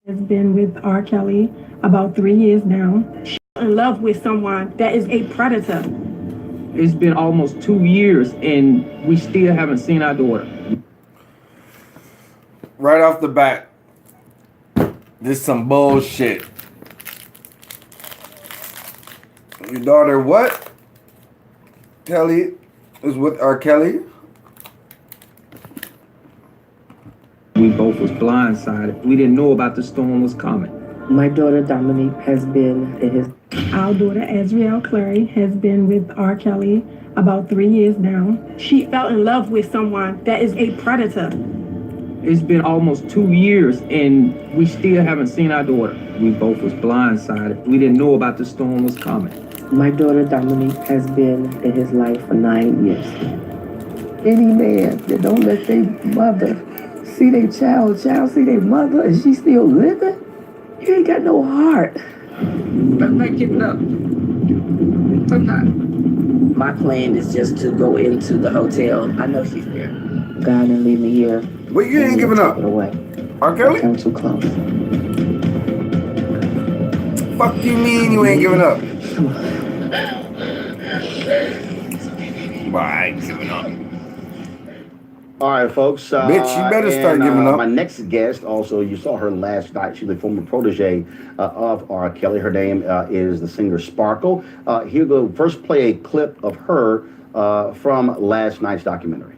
Has been with R. Kelly about 3 years now. She's in love with someone that is a predator. It's been almost 2 years and we still haven't seen our daughter. Right off the bat, this some bullshit. Your daughter what? Kelly is with R. Kelly? We both was blindsided. We didn't know about the storm was coming. My daughter Dominique has been in his. Our daughter Azriel Clary has been with R. Kelly about 3 years now. She fell in love with someone that is a predator. It's been almost 2 years and we still haven't seen our daughter. We both was blindsided. We didn't know about the storm was coming. My daughter Dominique has been in his life for 9 years. Any man that don't let their mother see their child see their mother, and she still living, you ain't got no heart. I'm not giving up. I'm not. My plan is just to go into the hotel. I know she's there. God and leave me here. Wait, you ain't giving up? Take it away. R. Kelly? Come too close. Fuck you mean you ain't giving up? Come on. Well, I ain't giving up. All right, folks. Bitch, you better start giving up. My next guest, also, you saw her last night. She's the former protege of R. Kelly. Her name is the singer Sparkle. Here we'll first play a clip of her from last night's documentary.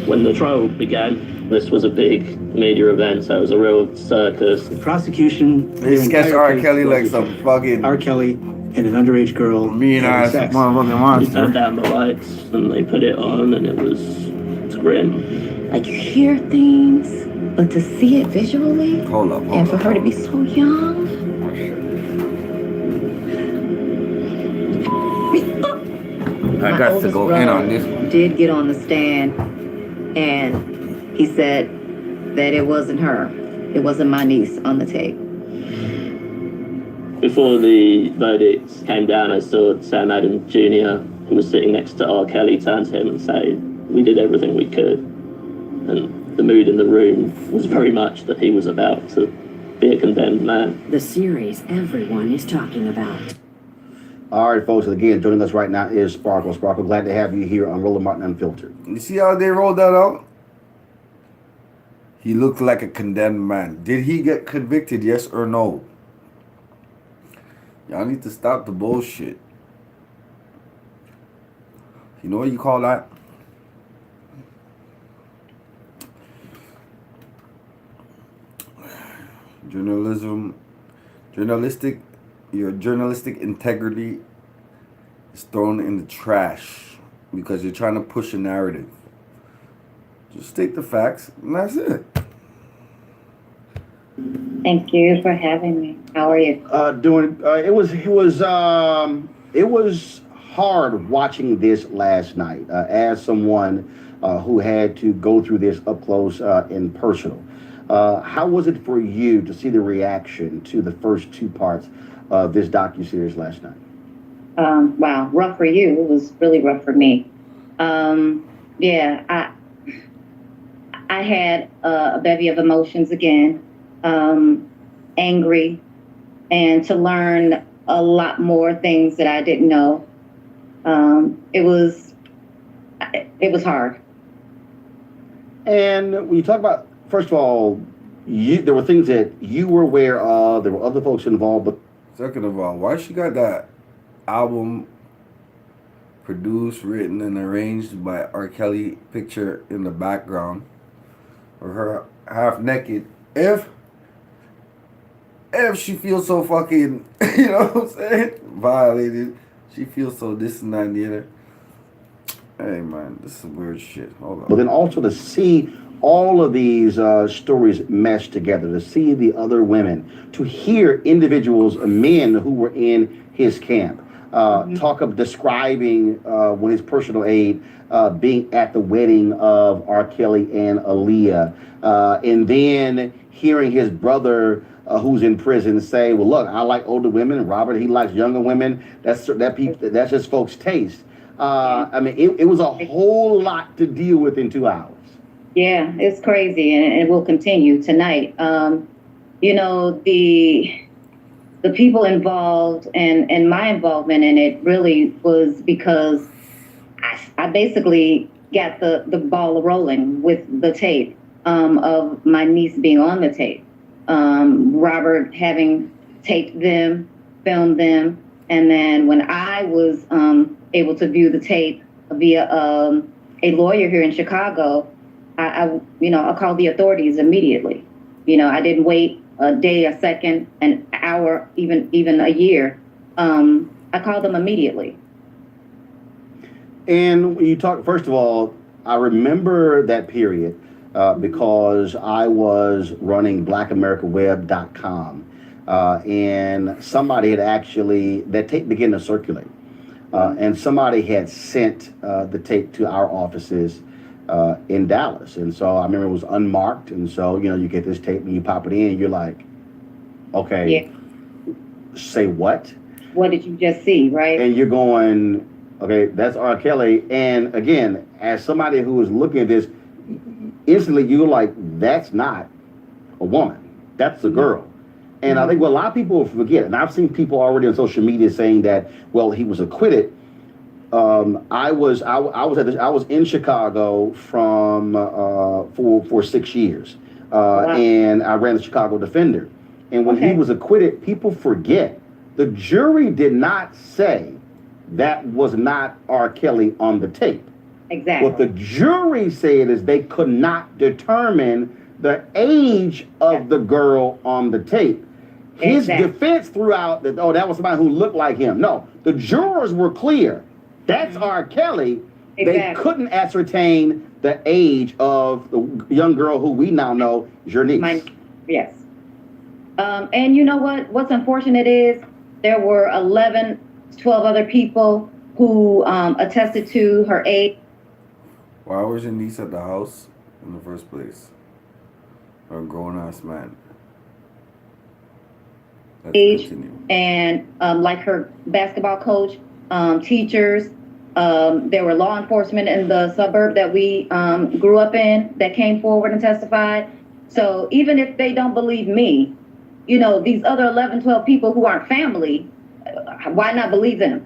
When the trial began, this was a big media event, so it was a real circus. The prosecution. They sketch R. Kelly like some fucking R. Kelly and an underage girl. mean ass sex. motherfucking They monster. turned down the lights and they put it on, and it's grim. Like you hear things, but to see it visually, Hold up, and hold for up. her to be so young. I got to go in on this. Did get on the stand, and he said that it wasn't her. It wasn't my niece on the tape. Before the verdict came down, I saw Sam Adams Jr., who was sitting next to R. Kelly, turn to him and say, "We did everything we could." And the mood in the room was very much that he was about to be a condemned man. The series everyone is talking about. All right, folks. And again, joining us right now is Sparkle. Sparkle, glad to have you here on Roland Martin Unfiltered. You see how they rolled that out? He looked like a condemned man. Did he get convicted, yes or no? Y'all need to stop the bullshit. You know what you call that? Your journalistic integrity is thrown in the trash because you're trying to push a narrative. Just state the facts, and that's it. Thank you for having me. How are you? It was hard watching this last night as someone who had to go through this up close and personal. How was it for you to see the reaction to the first two parts of this docuseries last night? Wow, rough for you. It was really rough for me. Yeah, I had a bevy of emotions again, angry, and to learn a lot more things that I didn't know. It was hard. And when you talk about, first of all, there were things that you were aware of. There were other folks involved, but Second of all, why she got that album produced, written, and arranged by R. Kelly picture in the background of her half naked? If she feels so fucking, you know what I'm saying, violated, she feels so this and that and the other. Hey man, this is weird shit. Hold on. But then also to see all of these stories meshed together, to see the other women, to hear individuals, men who were in his camp, talk of describing when his personal aide being at the wedding of R. Kelly and Aaliyah, and then hearing his brother who's in prison say, "Well, look, I like older women. Robert, he likes younger women. That's just folks' taste." I mean, it was a whole lot to deal with in 2 hours. Yeah, it's crazy, and it will continue tonight. You know, the people involved and my involvement in it really was because I basically got the ball rolling with the tape of my niece being on the tape. Robert having taped them, filmed them, and then when I was able to view the tape via a lawyer here in Chicago, I called the authorities immediately. You know, I didn't wait a day, a second, an hour, even a year. I called them immediately. And when you talk, first of all, I remember that period because I was running blackamericaweb.com and somebody had actually, that tape began to circulate. And somebody had sent the tape to our offices in Dallas. And so I remember it was unmarked. And so, you know, you get this tape and you pop it in, you're like, okay, say what? What did you just see, right? And you're going, okay, that's R. Kelly. And again, as somebody who is looking at this, instantly you're like, that's not a woman. That's a girl. And I think what a lot of people forget, and I've seen people already on social media saying that, well, he was acquitted. I was in Chicago from for 6 years, and I ran the Chicago Defender. And when he was acquitted, people forget the jury did not say that was not R. Kelly on the tape. Exactly. What the jury said is they could not determine the age of the girl on the tape. His defense threw out that, oh, that was somebody who looked like him. No, the jurors were clear. That's R. Kelly. They couldn't ascertain the age of the young girl who we now know is your niece. Yes. And you know what? What's unfortunate is there were 12 other people who attested to her age. Why was your niece at the house in the first place? A grown-ass man. Age and like her basketball coach, teachers, there were law enforcement in the suburb that we grew up in that came forward and testified. So even if they don't believe me, you know, these other 11, 12 people who aren't family, why not believe them?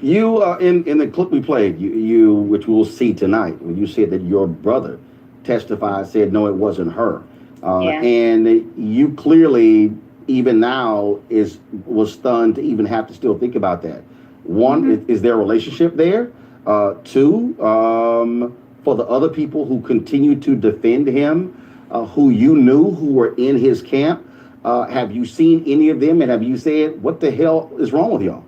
You in the clip we played, you which we'll see tonight, when you said that your brother testified, said no, it wasn't her, and you clearly even now was stunned to even have to still think about that. One, is there a relationship there? Two, for the other people who continue to defend him, who you knew, who were in his camp, have you seen any of them, and have you said, what the hell is wrong with y'all?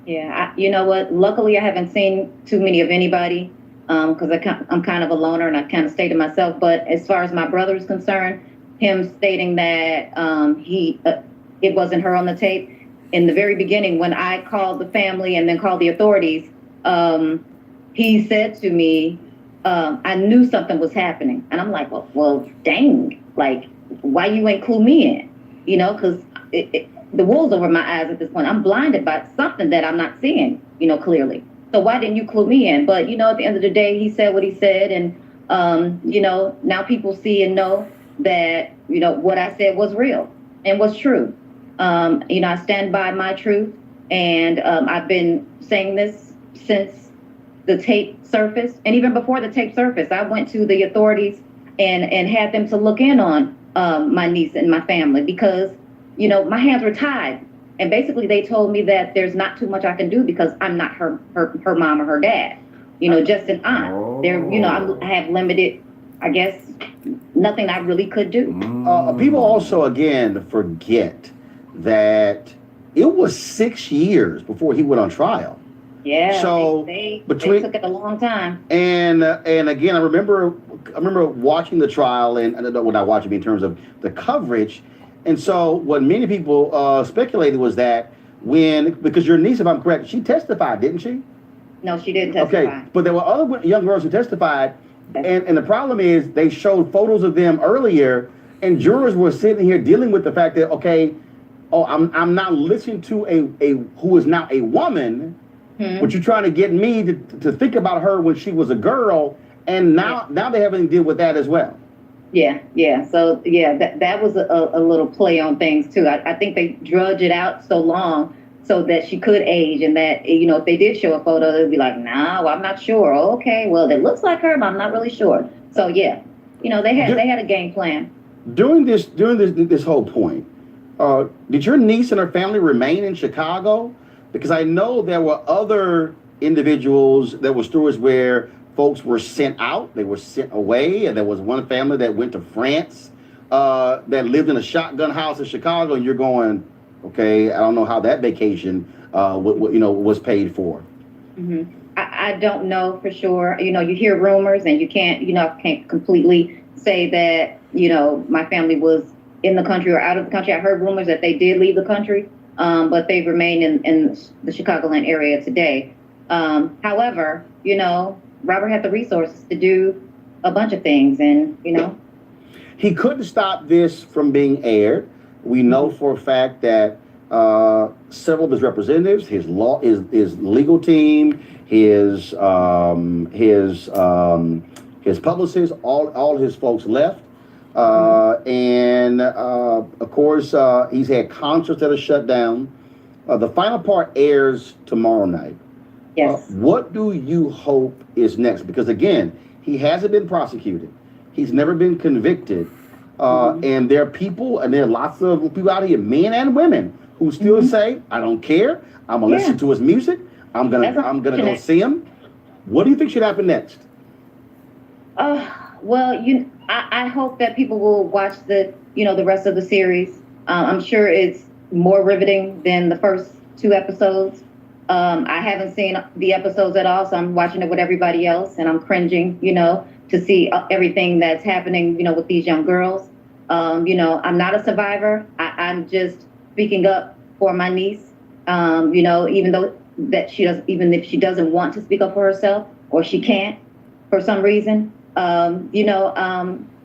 Yeah, you know what? Luckily, I haven't seen too many of anybody because I'm kind of a loner and I kind of stay to myself. But as far as my brother is concerned, him stating that it wasn't her on the tape, in the very beginning when I called the family and then called the authorities, he said to me, I knew something was happening. And I'm like, well, dang, like, why you ain't clue me in? You know, because the wool's over my eyes at this point. I'm blinded by something that I'm not seeing, you know, clearly. So why didn't you clue me in? But, you know, at the end of the day, he said what he said. And, you know, now people see and know that, you know, what I said was real and was true. You know, I stand by my truth. And I've been saying this since the tape surfaced. And even before the tape surfaced, I went to the authorities and had them to look in on my niece and my family because, you know, my hands were tied. And basically they told me that there's not too much I can do because I'm not her mom or her dad, you know, just an aunt. There, you know, I have limited, I guess, nothing I really could do. People also, again, forget that it was 6 years before he went on trial. Yeah, so they took it a long time. And again, I remember watching the trial, and well, not watching in terms of the coverage. And so what many people speculated was that because your niece, if I'm correct, she testified, didn't she? No, she didn't testify. Okay, but there were other young girls who testified, and the problem is they showed photos of them earlier, and jurors were sitting here dealing with the fact that, okay, I'm not listening to a who is now a woman, but you're trying to get me to think about her when she was a girl, And now they haven't deal with that as well. Yeah. So that was a little play on things too. I think they drudge it out so long so that she could age, and that, you know, if they did show a photo, they'd be like, nah, well, I'm not sure. Okay, well, it looks like her, but I'm not really sure. So yeah, you know, they had a game plan. During this whole point, did your niece and her family remain in Chicago? Because I know there were other individuals, there were stories where folks were sent out, they were sent away, and there was one family that went to France that lived in a shotgun house in Chicago, and you're going, okay, I don't know how that vacation was paid for. Mm-hmm. I don't know for sure. You know, you hear rumors, and you can't completely say that, you know, my family was in the country or out of the country. I heard rumors that they did leave the country, but they remain in the Chicagoland area today. However, you know, Robert had the resources to do a bunch of things, and, you know. He couldn't stop this from being aired. We know for a fact that several of his representatives, his legal team, his publicists, all his folks left. And of course, he's had concerts that are shut down. The final part airs tomorrow night. Yes. What do you hope is next? Because again, he hasn't been prosecuted. He's never been convicted. And there are people, and there are lots of people out here, men and women, who still say, I don't care. I'm gonna listen to his music. I'm gonna go see him. What do you think should happen next? Well, I hope that people will watch the rest of the series. I'm sure it's more riveting than the first 2 episodes. I haven't seen the episodes at all, so I'm watching it with everybody else, and I'm cringing, you know, to see everything that's happening, you know, with these young girls. You know, I'm not a survivor. I'm just speaking up for my niece. You know, even if she doesn't want to speak up for herself, or she can't for some reason. You know,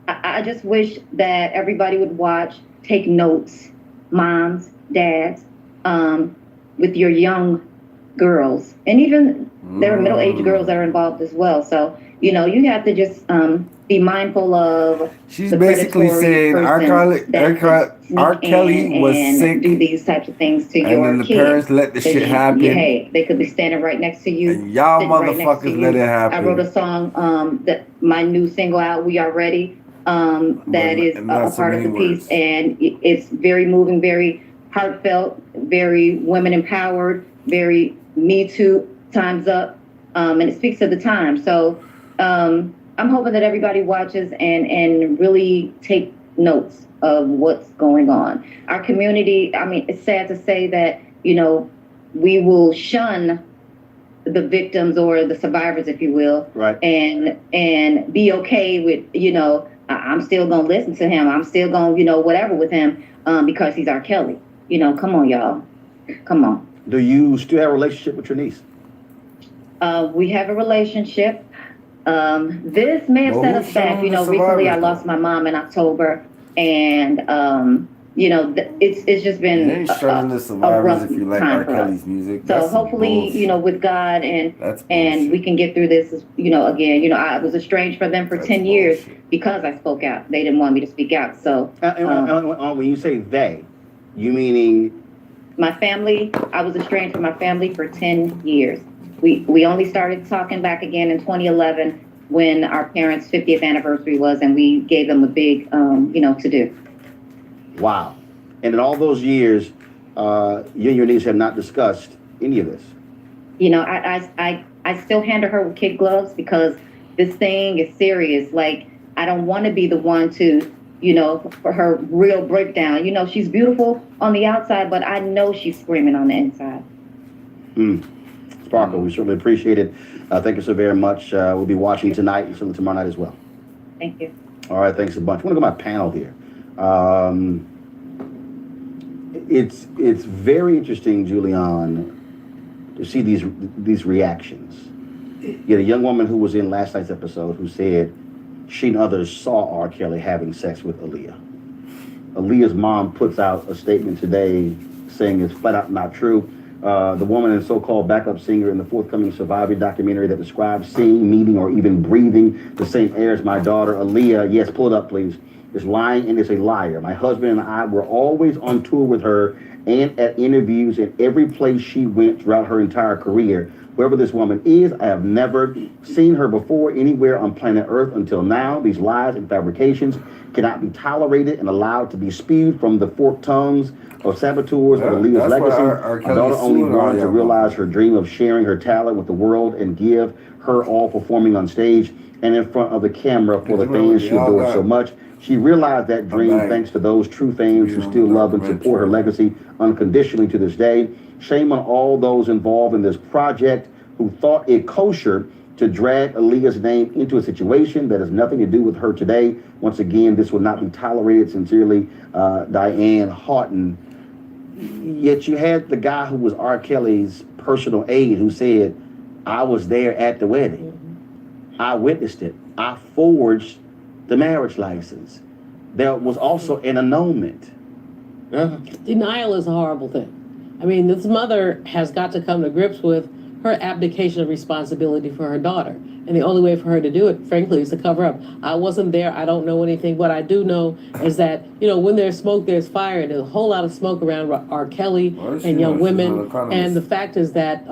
I just wish that everybody would watch, take notes, moms, dads, with your young girls, and even there are middle-aged girls that are involved as well. So, you know, you have to just be mindful of. She's basically saying R. Kelly was sick, do these types of things to and your then the kids. parents let the shit happen. Hey, they could be standing right next to you. And y'all sitting right next to motherfuckers you. let it happen. I wrote a song that my new single out, We Are Ready. That is a part of the piece, and it's very moving, very heartfelt, very women empowered, very Me Too, time's up, and it speaks to the time. So I'm hoping that everybody watches and really take notes of what's going on. Our community, I mean, it's sad to say that, you know, we will shun the victims or the survivors, if you will, right, and be okay with, you know, I'm still gonna listen to him. I'm still gonna, you know, whatever with him, because he's R. Kelly. You know, come on, y'all. Come on. Do you still have a relationship with your niece? We have a relationship. This may have set us back. You know, recently I lost my mom in October, and you know, it's just been a rough if you like time R. for Kelly's us. music. So That's hopefully, bullshit. you know, with God and we can get through this, you know, again. You know, I was estranged from them for 10 years because I spoke out. They didn't want me to speak out. So when you say they, you meaning my family? I was estranged from my family for 10 years. We only started talking back again in 2011 when our parents' 50th anniversary was, and we gave them a big, you know, to do. Wow. And in all those years, you and your niece have not discussed any of this. You know, I still handle her with kid gloves because this thing is serious. Like, I don't want to be the one to, you know, for her real breakdown. You know, she's beautiful on the outside, but I know she's screaming on the inside. Sparkle, we certainly appreciate it. Thank you so very much. We'll be watching tonight and certainly tomorrow night as well. Thank you. All right, thanks a bunch. I want to go to my panel here. It's very interesting, Julian, to see these reactions. You had a young woman who was in last night's episode who said she and others saw R. Kelly having sex with Aaliyah. Aaliyah's mom puts out a statement today saying it's flat out not true. the woman and so-called backup singer in the forthcoming Survivor documentary that describes seeing, meeting, or even breathing the same air as my daughter, Aaliyah, yes, pull it up, please, is lying and is a liar. My husband and I were always on tour with her and at interviews in every place she went throughout her entire career. Whoever this woman is, I have never seen her before anywhere on planet Earth until now. These lies and fabrications cannot be tolerated and allowed to be spewed from the forked tongues of saboteurs of Aaliyah's legacy. My daughter only wanted to realize her dream of sharing her talent with the world and give her all performing on stage and in front of the camera for the fans she adores so much. She realized that dream thanks to those true fans who still love and support her legacy unconditionally to this day. Shame on all those involved in this project who thought it kosher to drag Aaliyah's name into a situation that has nothing to do with her today. Once again, this will not be tolerated. Sincerely, Diane Houghton. Yet you had the guy who was R. Kelly's personal aide who said, I was there at the wedding. I witnessed it. I forged the marriage license. There was also an annulment. Denial is a horrible thing. I mean, this mother has got to come to grips with her abdication of responsibility for her daughter. And the only way for her to do it, frankly, is to cover up. I wasn't there. I don't know anything. What I do know is that, you know, when there's smoke, there's fire. And there's a whole lot of smoke around R. Kelly and young women. And the fact is that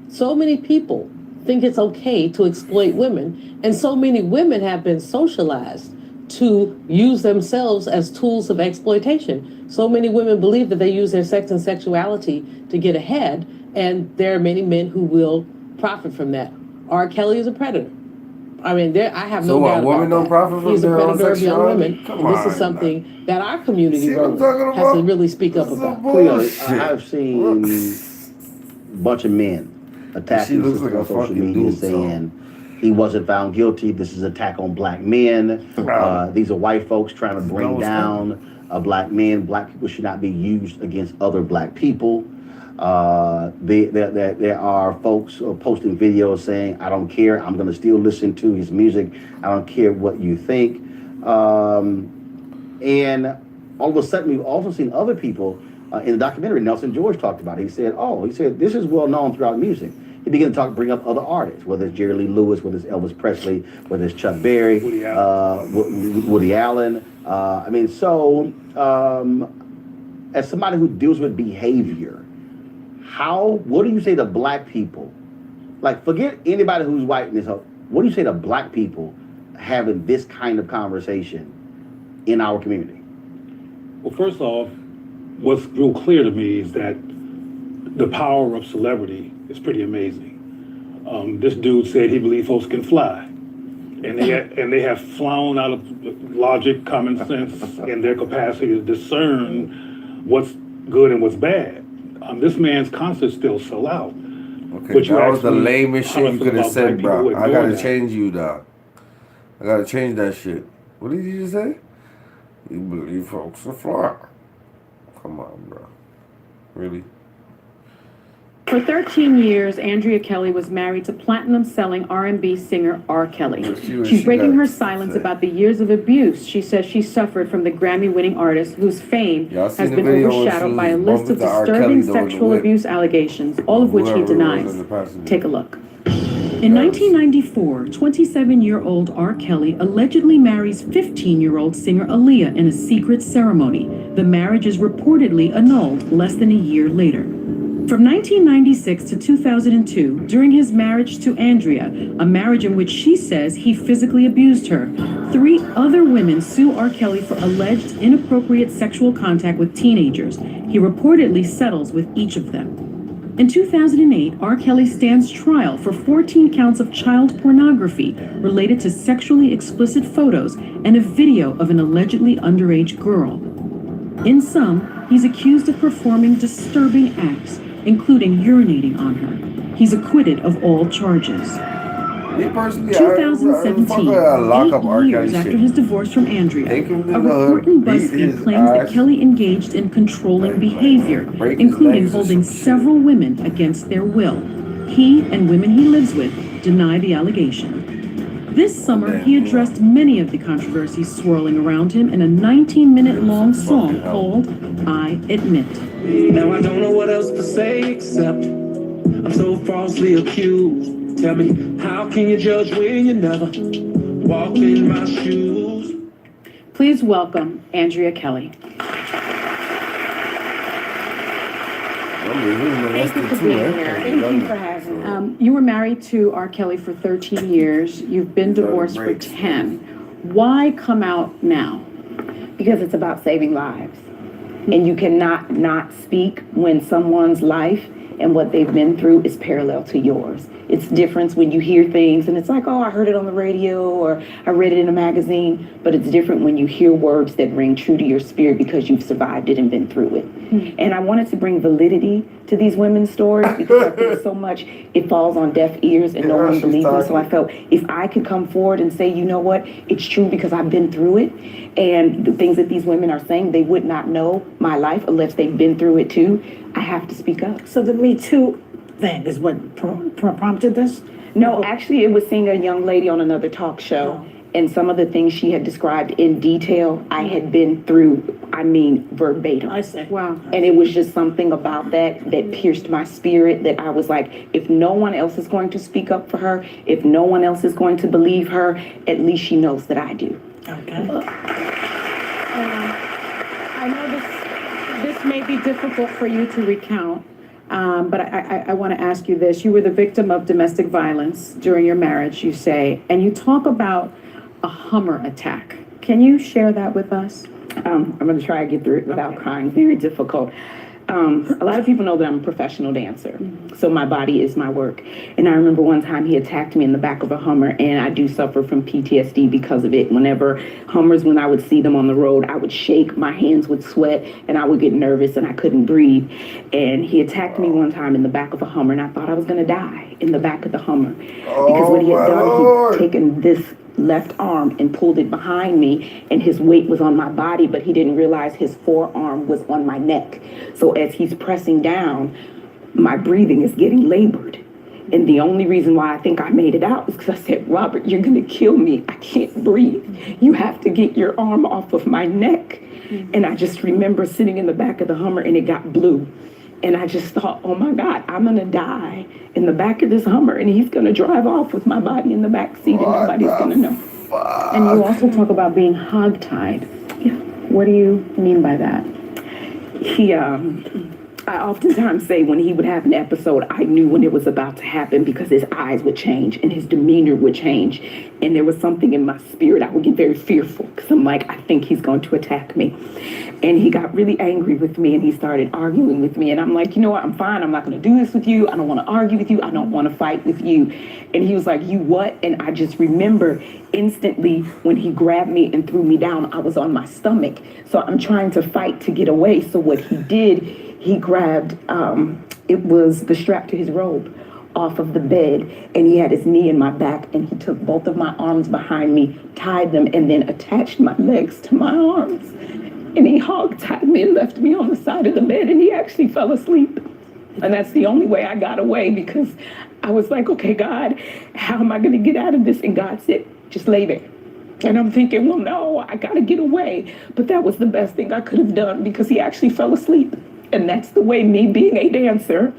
so many people think it's okay to exploit women. And so many women have been socialized to use themselves as tools of exploitation. So many women believe that they use their sex and sexuality to get ahead, and there are many men who will profit from that. R. Kelly is a predator. I mean, I have no doubt about women don't profit from He's a their own predator of young women. sexuality? And this is something that our community really has to really speak up about. I've seen a bunch of men attacking sisters on social media saying he wasn't found guilty. This is an attack on black men. These are white folks trying to bring down black men. Black people should not be used against other black people. There are folks posting videos saying, I don't care, I'm going to still listen to his music. I don't care what you think. And all of a sudden, we've also seen other people in the documentary, Nelson George talked about it. He said, this is well known throughout music. He began to bring up other artists, whether it's Jerry Lee Lewis, whether it's Elvis Presley, whether it's Chuck Berry, Woody Allen. As somebody who deals with behavior, what do you say to black people? Like, forget anybody who's white in this whole, what do you say to black people having this kind of conversation in our community? Well, first off, what's real clear to me is that the power of celebrity is pretty amazing. This dude said he believed folks can fly. And they have flown out of logic, common sense, and their capacity to discern what's good and what's bad. This man's concerts still sell out. Okay, that was the lamest shit you could have said, bro. I gotta change you, dog. I gotta change that shit. What did you just say? You believe folks are fly. Come on, bro. Really? For 13 years, Andrea Kelly was married to platinum-selling R&B singer R. Kelly. She's breaking her silence about the years of abuse she says she suffered from the Grammy-winning artist whose fame has been overshadowed by a list of disturbing sexual abuse allegations, all of which he denies. Take a look. In 1994, 27-year-old R. Kelly allegedly marries 15-year-old singer Aaliyah in a secret ceremony. The marriage is reportedly annulled less than a year later. From 1996 to 2002, during his marriage to Andrea, a marriage in which she says he physically abused her, 3 other women sue R. Kelly for alleged inappropriate sexual contact with teenagers. He reportedly settles with each of them. In 2008, R. Kelly stands trial for 14 counts of child pornography related to sexually explicit photos and a video of an allegedly underage girl. In sum, he's accused of performing disturbing acts, including urinating on her. He's acquitted of all charges. 2017, 8 years after his divorce from Andrea, a report in BuzzFeed claims that Kelly engaged in controlling behavior, including holding several women against their will. He and women he lives with deny the allegation. This summer, he addressed many of the controversies swirling around him in a 19-minute-long song called I Admit. Now I don't know what else to say except I'm so falsely accused. Tell me, how can you judge when you never walked in my shoes? Please welcome Andrea Kelly. Thank you for being here. Thank you for having me. You were married to R. Kelly for 13 years. You've been divorced for 10. Why come out now? Because it's about saving lives. And you cannot not speak when someone's life and what they've been through is parallel to yours. It's different when you hear things and it's like, oh, I heard it on the radio or I read it in a magazine, but it's different when you hear words that ring true to your spirit because you've survived it and been through it. And I wanted to bring validity to these women's stories because I think so much it falls on deaf ears and no one believes them. So I felt if I could come forward and say, you know what, it's true because I've been through it, and the things that these women are saying, they would not know my life unless they've been through it too. I have to speak up. So the Me Too thing is what prompted this? No, actually, it was seeing a young lady on another talk show, and some of the things she had described in detail, I had been through, I mean, verbatim. I see. Wow. And it was just something about that pierced my spirit that I was like, if no one else is going to speak up for her, if no one else is going to believe her, at least she knows that I do. Okay. I know this may be difficult for you to recount, but I want to ask you this. You were the victim of domestic violence during your marriage, you say, and you talk about a Hummer attack. Can you share that with us? I'm going to try to get through it without crying. Very difficult. A lot of people know that I'm a professional dancer, so my body is my work. And I remember one time he attacked me in the back of a Hummer, and I do suffer from PTSD because of it. Whenever Hummers, when I would see them on the road, I would shake, my hands would sweat, and I would get nervous, and I couldn't breathe. And he attacked me one time in the back of a Hummer, and I thought I was going to die in the back of the Hummer. Because what he had done, he'd taken this left arm and pulled it behind me, and his weight was on my body, but he didn't realize his forearm was on my neck. So as he's pressing down, my breathing is getting labored. And the only reason why I think I made it out is because I said, Robert, you're going to kill me. I can't breathe. You have to get your arm off of my neck. And I just remember sitting in the back of the Hummer, and it got blue. And I just thought, oh my God, I'm going to die in the back of this Hummer, and he's going to drive off with my body in the back seat, and nobody's going to know. And you also talk about being hogtied. Yeah. What do you mean by that? I oftentimes say when he would have an episode, I knew when it was about to happen because his eyes would change and his demeanor would change. And there was something in my spirit. I would get very fearful because I'm like, I think he's going to attack me. And he got really angry with me and he started arguing with me. And I'm like, you know what? I'm fine. I'm not going to do this with you. I don't want to argue with you. I don't want to fight with you. And he was like, you what? And I just remember instantly when he grabbed me and threw me down, I was on my stomach. So I'm trying to fight to get away. So what he did, he grabbed, it was the strap to his robe off of the bed, and he had his knee in my back, and he took both of my arms behind me, tied them, and then attached my legs to my arms. And he hog-tied me and left me on the side of the bed, and he actually fell asleep. And that's the only way I got away, because I was like, okay, God, how am I going to get out of this? And God said, just lay there. And I'm thinking, well, no, I got to get away. But that was the best thing I could have done, because he actually fell asleep. And that's the way, me being a dancer,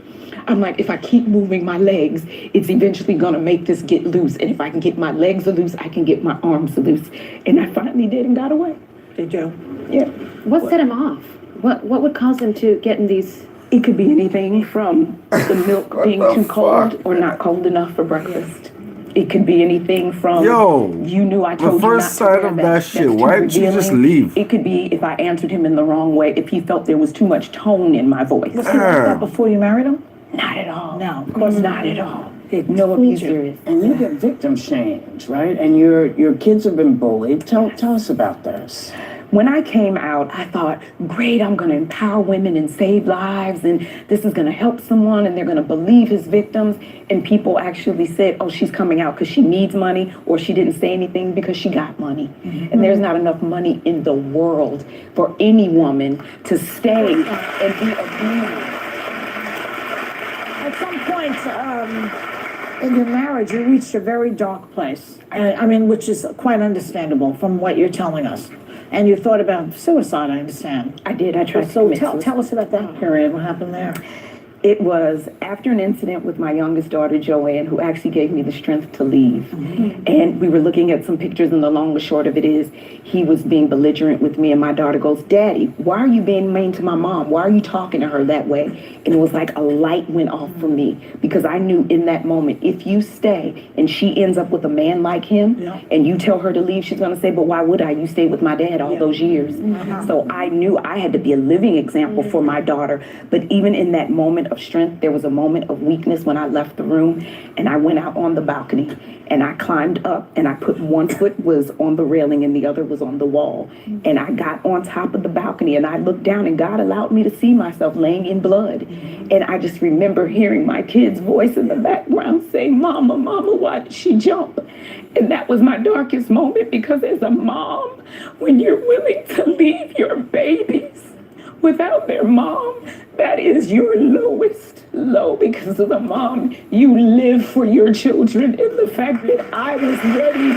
I'm like, if I keep moving my legs, it's eventually going to make this get loose. And if I can get my legs loose, I can get my arms loose. And I finally did and got away. Did you? Yeah. What set him off? What would cause him to get in these? It could be anything from the milk being too cold or not cold enough for breakfast. It could be anything from, you knew I told you not to. The first side of that shit, why didn't you just leave? It could be if I answered him in the wrong way, if he felt there was too much tone in my voice. Was he like that before you married him? Not at all. No, of course not at all. No abuse. And you get victim shamed, right? And your kids have been bullied. Tell us about this. When I came out, I thought, great, I'm going to empower women and save lives, and this is going to help someone, and they're going to believe his victims. And people actually said, oh, she's coming out because she needs money, or she didn't say anything because she got money. Mm-hmm. And there's not enough money in the world for any woman to stay and be abused. At some point, in your marriage, you reached a very dark place. I mean, which is quite understandable from what you're telling us. And you thought about suicide, I understand. I did. I tried to So commit tell us about that period. What happened there? It was after an incident with my youngest daughter, Joanne, who actually gave me the strength to leave. Mm-hmm. And we were looking at some pictures, and the long and short of it is, he was being belligerent with me, and my daughter goes, "Daddy, why are you being mean to my mom? Why are you talking to her that way?" And it was like a light went off for me, because I knew in that moment, if you stay and she ends up with a man like him, and you tell her to leave, she's gonna say, "But why would I? You stayed with my dad all those years." So I knew I had to be a living example for my daughter. But even in that moment of strength, there was a moment of weakness when I left the room, and I went out on the balcony and I climbed up, and I put one foot was on the railing and the other was on the wall. And I got on top of the balcony and I looked down, and God allowed me to see myself laying in blood. And I just remember hearing my kid's voice in the background saying, "Mama, Mama, why did she jump?" And that was my darkest moment, because as a mom, when you're willing to leave your babies without their mom, that is your lowest low, because as a mom, you live for your children. And the fact that I was ready,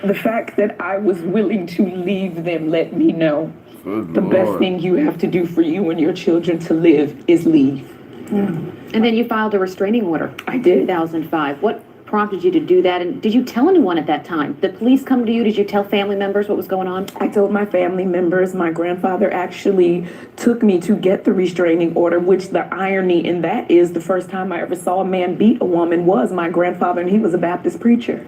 the fact that I was willing to leave them let me know the best thing you have to do for you and your children to live is leave. And then you filed a restraining order. I did. 2005. What prompted you to do that? And did you tell anyone at that time? Did the police come to you? Did you tell family members what was going on? I told my family members. My grandfather actually took me to get the restraining order, which the irony in that is the first time I ever saw a man beat a woman was my grandfather, and he was a Baptist preacher.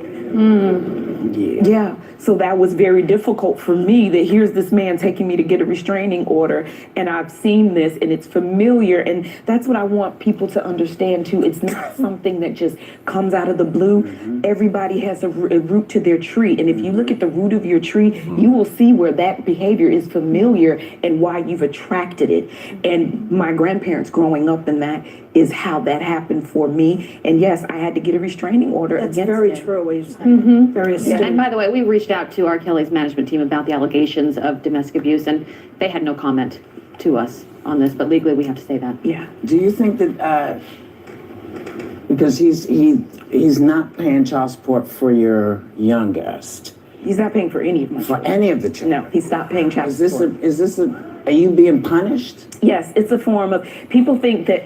Yeah. So that was very difficult for me, that here's this man taking me to get a restraining order, and I've seen this and it's familiar. And that's what I want people to understand too. It's not something that just comes out of the blue. Everybody has a root to their tree. And if you look at the root of your tree, you will see where that behavior is familiar and why you've attracted it. And my grandparents growing up in that is how that happened for me. And yes, I had to get a restraining order That's against very him. true. Very astute. And by the way, we reached out to R. Kelly's management team about the allegations of domestic abuse, and they had no comment to us on this, but legally we have to say that. Yeah. Do you think that because he's not paying child support for your youngest? He's not paying for any of my For any of the children? No, he stopped paying child support. Are you being punished? Yes, it's a form of, people think that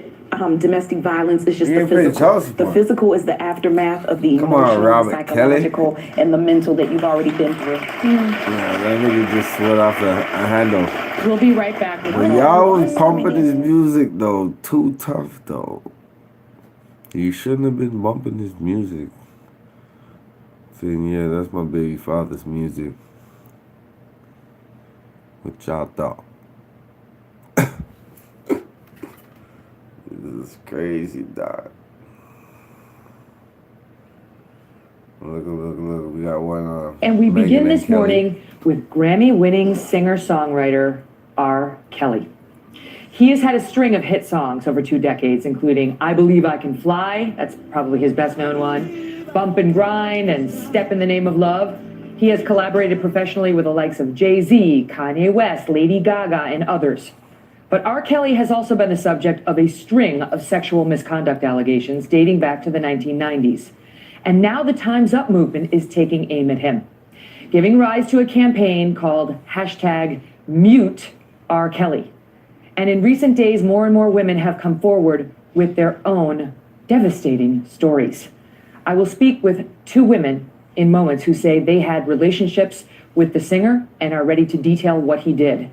domestic violence is just You the ain't paying physical. child The support. physical is the aftermath of the Come on, emotional, Robert psychological, and the mental that you've already been through. Yeah, that nigga just slid off a handle. We'll be right back. But y'all was pumping his music though, too tough though. You shouldn't have been bumping his music. Saying, yeah, that's my baby father's music. What y'all thought? This is crazy, dog. Look, we got one. And we Megan begin and this Kelly. morning with Grammy-winning singer-songwriter R. Kelly. He has had a string of hit songs over 2 decades, including I Believe I Can Fly, that's probably his best-known one, Bump and Grind, and Step in the Name of Love. He has collaborated professionally with the likes of Jay-Z, Kanye West, Lady Gaga, and others. But R. Kelly has also been the subject of a string of sexual misconduct allegations dating back to the 1990s. And now the Time's Up movement is taking aim at him, giving rise to a campaign called #MuteRKelly. And in recent days, more and more women have come forward with their own devastating stories. I will speak with 2 women in moments who say they had relationships with the singer and are ready to detail what he did.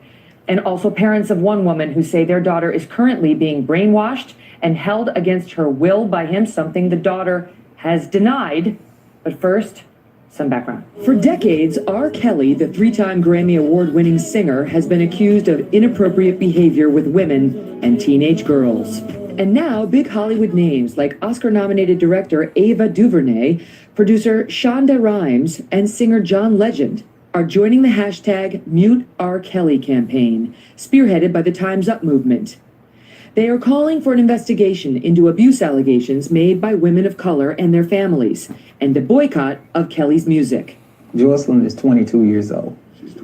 And also parents of one woman who say their daughter is currently being brainwashed and held against her will by him, something the daughter has denied. But first, some background. For decades, R. Kelly, the 3-time Grammy Award-winning singer, has been accused of inappropriate behavior with women and teenage girls. And now, big Hollywood names like Oscar-nominated director Ava DuVernay, producer Shonda Rhimes, and singer John Legend are joining the #MuteRKelly campaign, spearheaded by the Time's Up movement. They are calling for an investigation into abuse allegations made by women of color and their families, and a boycott of Kelly's music. Jocelyn is 22 years old.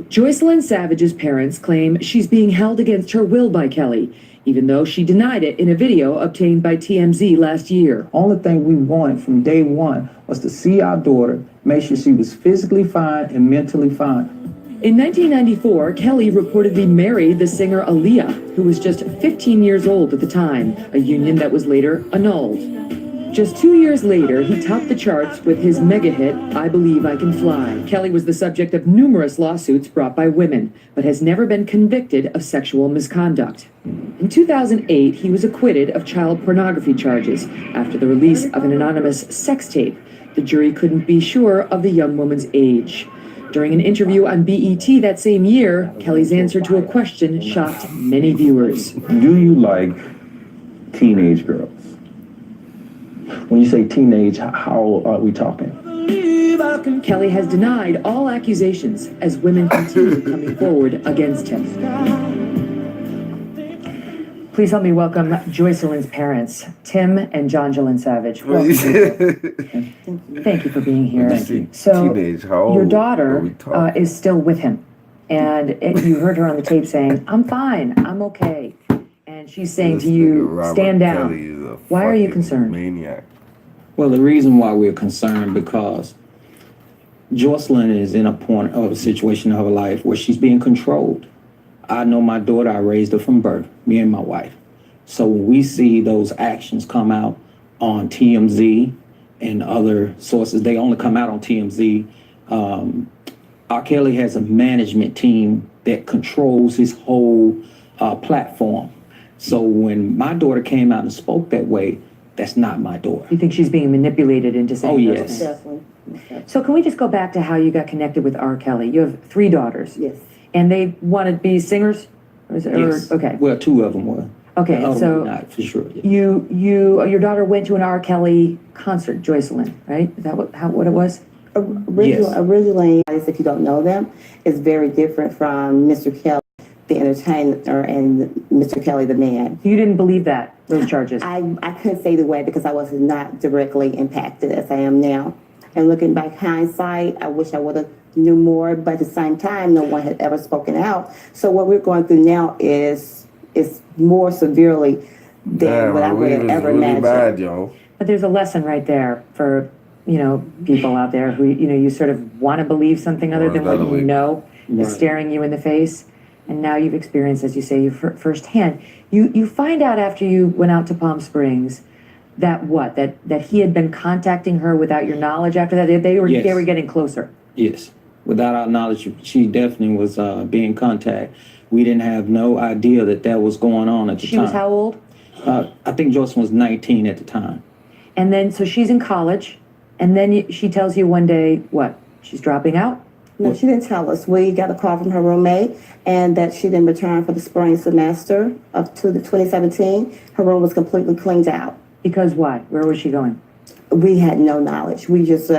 Joycelyn Savage's parents claim she's being held against her will by Kelly, even though she denied it in a video obtained by TMZ last year. Only thing we wanted from day one was to see our daughter, make sure she was physically fine and mentally fine. In 1994, Kelly reportedly married the singer Aaliyah, who was just 15 years old at the time, a union that was later annulled. Just 2 years later, he topped the charts with his mega hit, I Believe I Can Fly. Kelly was the subject of numerous lawsuits brought by women, but has never been convicted of sexual misconduct. In 2008, he was acquitted of child pornography charges after the release of an anonymous sex tape. The jury couldn't be sure of the young woman's age. During an interview on BET that same year, Kelly's answer to a question shocked many viewers. Do you like teenage girls? When you say teenage, how old are we talking? Kelly has denied all accusations as women continue coming forward against him. Please help me welcome Joycelyn's parents, Tim and Jonjolyn Savage. Thank you for being here. So, Teenage, how old your are we daughter talking? is still with him, and you heard her on the tape saying, "I'm fine, I'm okay," and she's saying to you, "Stand down." Why are you concerned? Maniac. Well, the reason why we're concerned because Joycelyn is in a point of a situation of her life where she's being controlled. I know my daughter, I raised her from birth, me and my wife. So when we see those actions come out on TMZ and other sources, they only come out on TMZ. R. Kelly has a management team that controls his whole platform. So when my daughter came out and spoke that way, that's not my daughter. You think she's being manipulated into saying Oh, those yes. things? Definitely. So can we just go back to how you got connected with R. Kelly? You have 3 daughters. Yes. And they wanted to be singers? Yes. Okay. Well, 2 of them were. Okay, The other so one not for sure. your daughter went to an R. Kelly concert, Joycelyn, right? Is that what it was? Originally, if you don't know them, is very different from Mr. Kelly, the entertainer, and Mr. Kelly, the man. You didn't believe those charges? I couldn't say the way because I was not directly impacted as I am now. And looking back hindsight, I wish I would have knew more, but at the same time, no one had ever spoken out. So what we're going through now is more severely than what I would have ever imagined. Bad, yo. But there's a lesson right there for, people out there who, you sort of want to believe something other than what you know is staring you in the face. And now you've experienced, as you say, firsthand. You find out after you went out to Palm Springs that he had been contacting her without your knowledge after that? They were getting closer. Yes. Without our knowledge, she definitely was being contacted. We didn't have no idea that was going on at the time. She was how old? I think Joycelyn was 19 at the time. And then, so she's in college, and then she tells you one day, what? She's dropping out? No, she didn't tell us. We got a call from her roommate, and that she didn't return for the spring semester of 2017. Her room was completely cleaned out. Because why? Where was she going? We had no knowledge. We just,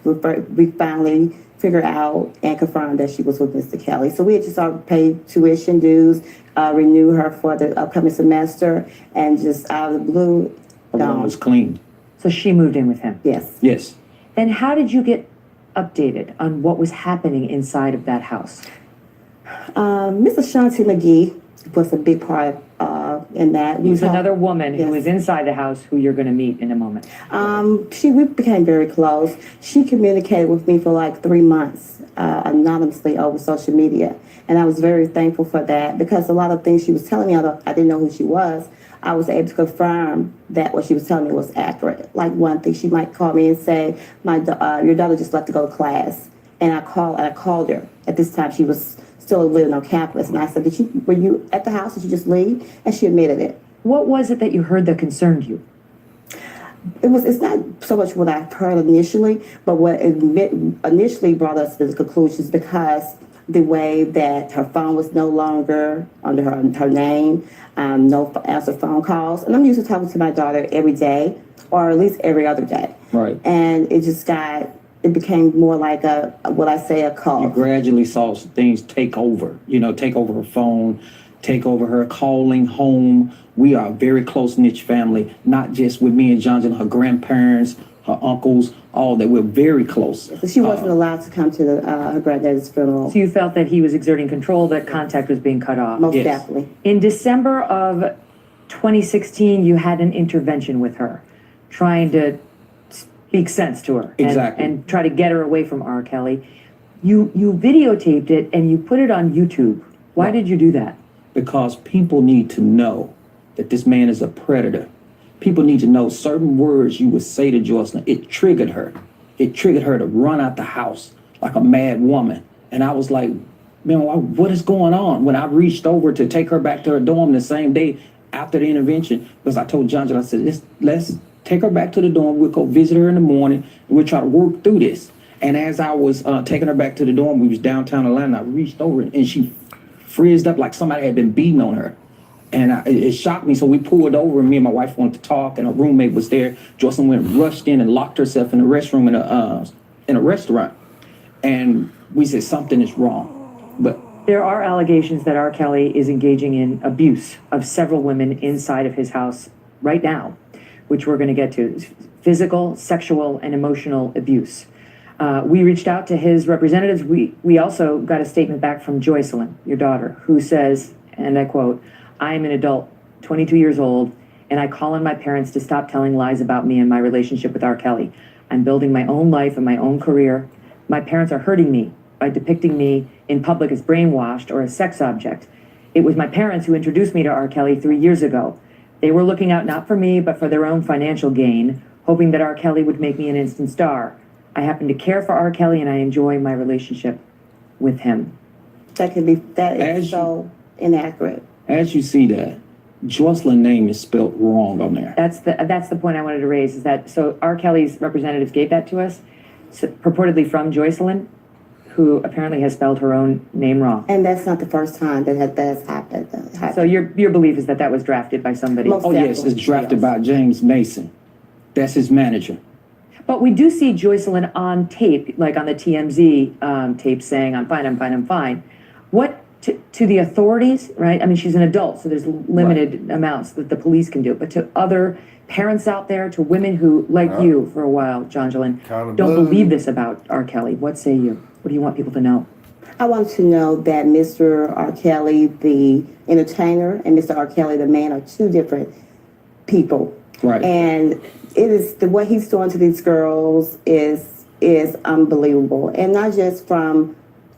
we finally figured out and confirmed that she was with Mr. Kelly. So we had just paid tuition dues, renew her for the upcoming semester, and just out of the blue, Her room was cleaned. So she moved in with him? Yes. Yes. Then how did you get updated on what was happening inside of that house? Mrs. Shanti McGee was a big part in that. Who's another woman who was inside the house who you're going to meet in a moment. We became very close. She communicated with me for like 3 months anonymously over social media. And I was very thankful for that because a lot of things she was telling me, although I didn't know who she was, I was able to confirm that what she was telling me was accurate. Like one thing, she might call me and say, your daughter just left to go to class. And I called her. At this time, she was still living on campus. And I said, were you at the house? Did you just leave? And she admitted it. What was it that you heard that concerned you? It's not so much what I heard initially, but what initially brought us to the conclusions because the way that her phone was no longer under her name, no answer phone calls. And I'm used to talking to my daughter every day, or at least every other day. Right. And it became more like a cult. You gradually saw things take over her phone, take over her calling home. We are a very close-knit family, not just with me and Jonjolyn, her grandparents, her uncles, all that. We're very close. So she wasn't allowed to come to her granddad's funeral. So you felt that he was exerting control, that contact was being cut off? Most definitely. In December of 2016, you had an intervention with her, trying to speak sense to her. Exactly. And try to get her away from R. Kelly. You videotaped it and you put it on YouTube. Why did you do that? Because people need to know that this man is a predator. People need to know certain words you would say to Jocelyn. It triggered her. It triggered her to run out the house like a mad woman. And I was like, man, what is going on? When I reached over to take her back to her dorm the same day after the intervention, because I told John, I said, let's take her back to the dorm. We'll go visit her in the morning and we'll try to work through this. And as I was taking her back to the dorm, we was downtown Atlanta. I reached over and she frizzed up like somebody had been beating on her. And it shocked me. So we pulled over and me and my wife wanted to talk and her roommate was there. Jocelyn rushed in and locked herself in the restroom in a restaurant. And we said something is wrong. But there are allegations that R. Kelly is engaging in abuse of several women inside of his house right now, which we're going to get to. Physical, sexual, and emotional abuse. We reached out to his representatives. We also got a statement back from Joycelyn, your daughter, who says, and I quote, "I am an adult, 22 years old, and I call on my parents to stop telling lies about me and my relationship with R. Kelly. I'm building my own life and my own career. My parents are hurting me by depicting me in public as brainwashed or a sex object. It was my parents who introduced me to R. Kelly 3 years ago. They were looking out not for me, but for their own financial gain, hoping that R. Kelly would make me an instant star. I happen to care for R. Kelly and I enjoy my relationship with him." That is so inaccurate. As you see that, Jocelyn's name is spelled wrong on there. That's the point I wanted to raise, is that, so R. Kelly's representatives gave that to us, purportedly from Joycelyn, who apparently has spelled her own name wrong. And that's not the first time that has happened. So your belief is that was drafted by somebody? Oh yes, it's drafted by James Mason. That's his manager. But we do see Joycelyn on tape, like on the TMZ tape, saying, "I'm fine, I'm fine, I'm fine." What, to the authorities, right? I mean, she's an adult, so there's limited amounts that the police can do. But to other parents out there, to women who, like you for a while, Jonjolyn, don't believe this about R. Kelly, what say you? What do you want people to know? I want to know that Mr. R. Kelly, the entertainer, and Mr. R. Kelly, the man, are two different people. Right. And it is what he's doing to these girls is unbelievable, and not just from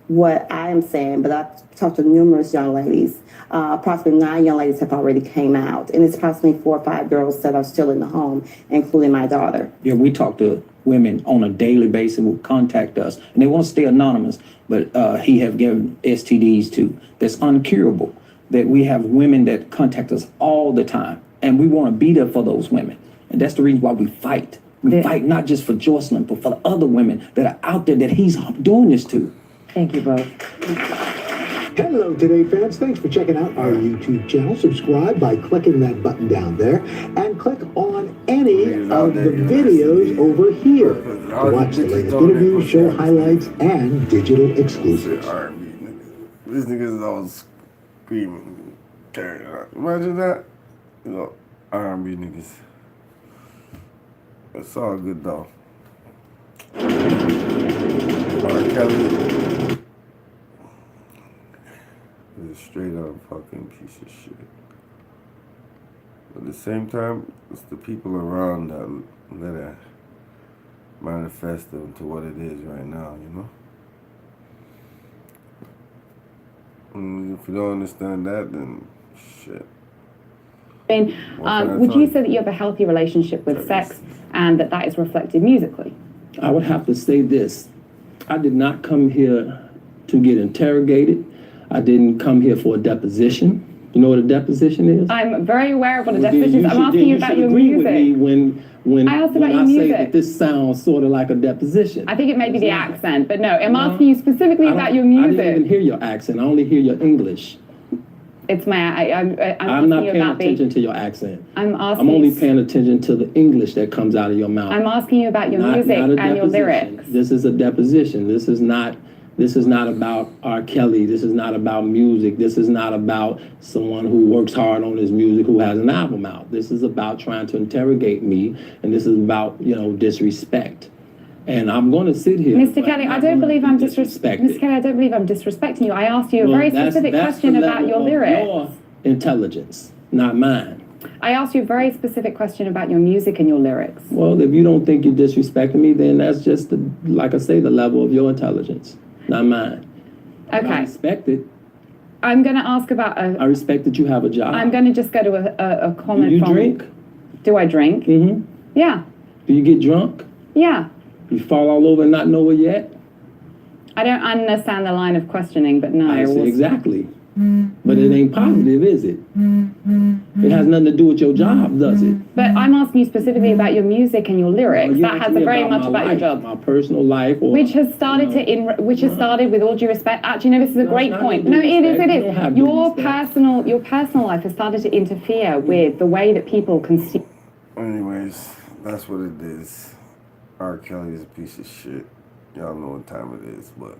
what I am saying, but I've talked to numerous young ladies. Approximately 9 young ladies have already came out, and it's approximately 4 or 5 girls that are still in the home, including my daughter. Yeah, we talk to women on a daily basis who contact us, and they want to stay anonymous, but he have given STDs to that's uncurable. That we have women that contact us all the time, and we want to be there for those women. And that's the reason why we fight. We fight not just for Jocelyn, but for the other women that are out there that he's doing this to. Thank you both. Hello, Today fans. Thanks for checking out our YouTube channel. Subscribe by clicking that button down there and click on any of the videos over here to watch the latest interviews, show highlights, and digital exclusives. These niggas is all screaming, carrying on. Imagine that. You know, R&B niggas. It's all good though. R. Kelly is a straight up fucking piece of shit. But at the same time, it's the people around that manifest into what it is right now, you know? And if you don't understand that, then shit. Would you say that you have a healthy relationship with sex and that is reflected musically? I would have to say this. I did not come here to get interrogated. I didn't come here for a deposition. You know what a deposition is? I'm very aware of what a deposition is. I'm asking you about your music. With me when I asked about I your say music. that this sounds sort of like a deposition. I think it may be the accent, but no, I'm asking you specifically about your I music. didn't even hear your accent. I only hear your English. It's my, I'm not paying attention to your accent. I'm asking. I'm only paying attention to the English that comes out of your mouth. I'm asking you about your music not a and your deposition. lyrics. This is a deposition. This is not This is not about R. Kelly. This is not about music. This is not about someone who works hard on his music who has an album out. This is about trying to interrogate me, and this is about, disrespect. And I'm going to sit here. Mr. Kelly, I don't believe I'm Mr. Kelly, I don't believe I'm disrespecting you. I asked you a very specific question about your lyrics. Your intelligence, not mine. I asked you a very specific question about your music and your lyrics. Well, if you don't think you're disrespecting me, then that's just, like I say, the level of your intelligence, not mine. Okay. I respect it. I'm going to ask about I respect that you have a job. I'm going to just go to a comment Do you from... drink? Do I drink? Mm-hmm. Yeah. Do you get drunk? Yeah. You fall all over and not know it yet? I don't understand the line of questioning, but no. I say exactly. But it ain't positive, is it? It has nothing to do with your job, does it? But I'm asking you specifically about your music and your lyrics. Well, you that asked has me very much my about your life, job. my personal life, or Which has started which has started with all due respect. Actually, no, this is a great point. No, it is. It You don't have is. due Your personal life has started to interfere with the way that people consume. Anyways, that's what it is. R. Kelly is a piece of shit. Y'all know what time it is, but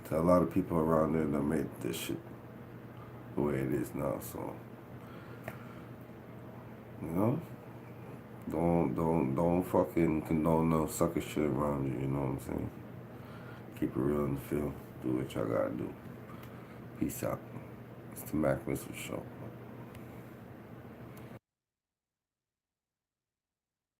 to a lot of people around there that made this shit the way it is now, so don't fucking condone no sucker shit around you, you know what I'm saying? Keep it real in the field. Do what y'all gotta do. Peace out. It's the Mac Missile Show.